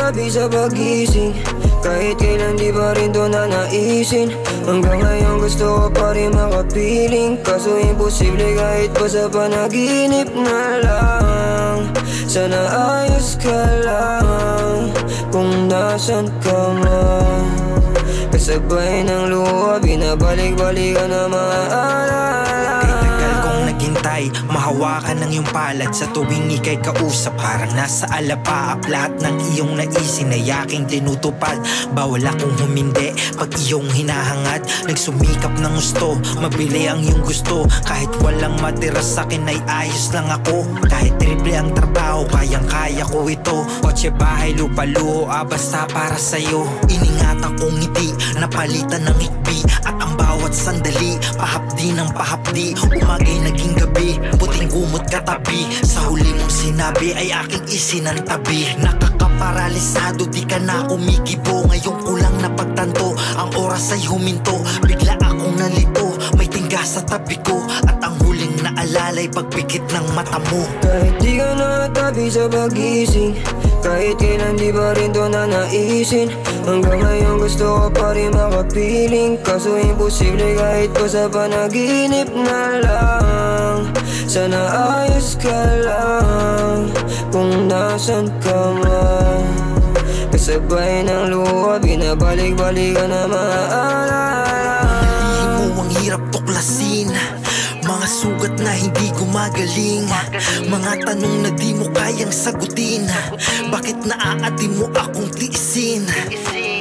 natabi sa pagising, kahit kailan di pa rin to nanaisin. Hanggang ngayon gusto ko pa rin makapiling, kaso imposible kahit pa sa panaginip na lang. Sana ayos ka lang kung nasan ka man. Kasabay ng luha, binabalik-balikan na mga alala. Kay tagal kong naghintay, mahawakan ng iyong palad sa tuwing ika'y kausap. Parang nasa alapaap, lahat ng iyong naisin ay aking tinutupad. Bawal akong humindi pag iyong hinahangad. Nagsumikap ng gusto, mabili ang iyong gusto. Kahit walang matira sa'kin ay ayos lang ako. Kahit triple ang trabaho, kayang-kaya ko ito. Kotse, bahay, lupa, luho, basta para sa'yo. Iningatan kong ngiti, napalitan ng hikbi. At ang bawat sandali, pahapdi ng pahapdi. Umagay naging gabi, puting gumot katabi. Sa huli mong sinabi ay aking isinantabi. Nakakaparalisado, di ka na kumikibo. Ngayon ko lang napagtanto, ang oras ay huminto. Bigla akong nalito, may tingga sa tabi ko. At ang huling naalalay pagpikit ng mata mo. Kahit di ka natabi sa pagising, kahit kailan di pa rin to nanaisin. Hanggang ngayon gusto ko pa rin makapiling, kaso imposible kahit pa sa panaginip na lang. Sana ayos ka lang kung nasan ka man. Kasabay ng luha, binabalik-balikan na mga alala. Mga lihim mo ang hirap tuklasin, mga sugat na hindi gumagaling, mga tanong na di mo kayang sagutin. Bakit naaatim mo akong tiisin?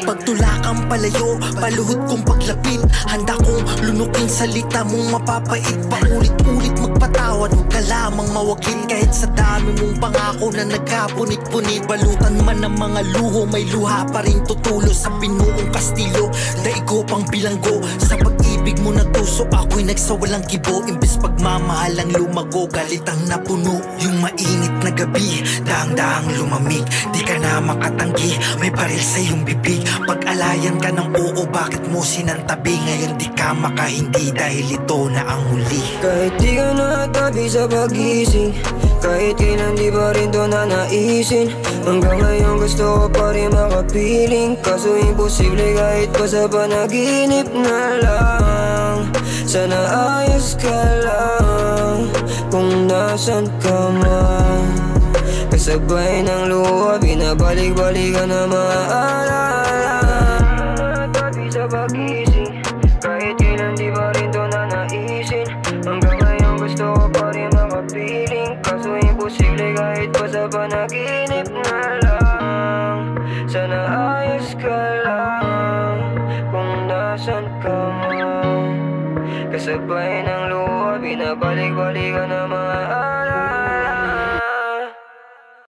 Pagtulakang palayo, paluhod kong paglapit. Handa kong lunukin salita mong mapapait. Paulit-ulit magpatawad, huwag ka lamang mawakit. Kahit sa dami mong pangako na nagkapunit-punit. Balutan man ng mga luho, may luha pa rin tutulo. Sa pinuong kastilo, daigo pang bilanggo. Sa pag-ibig mo na tuso, ako'y nagsawalang kibo. Imbes pagmamahal ang lumago, galit ang napuno. Yung mainit na gabi, daang-daang lumamig. Di ka na makatanggi, may baril sa iyong bibig. Pag-alayan ka ng oo, bakit mo sinantabi? Ngayon di ka makahindi dahil ito na ang huli. Kahit di ka natabi sa pagising, kahit kailan di pa rin to nanaisin. Hanggang ngayon gusto ko pa rin makapiling, kaso imposible kahit pa sa panaginip na lang. Sana ayos ka lang kung nasan ka man. Kasabay ng luha, binabalik-balikan na mga alala. Natabi sa pagising, kahit kailan di pa rin to nanaisin. Hanggang ngayon gusto ko pa rin makapiling, kaso imposible kahit pa sa panaginip na lang. Sana ayos ka lang kung nasan ka man. Kasabay ng luha, binabalik-balikan na mga alala.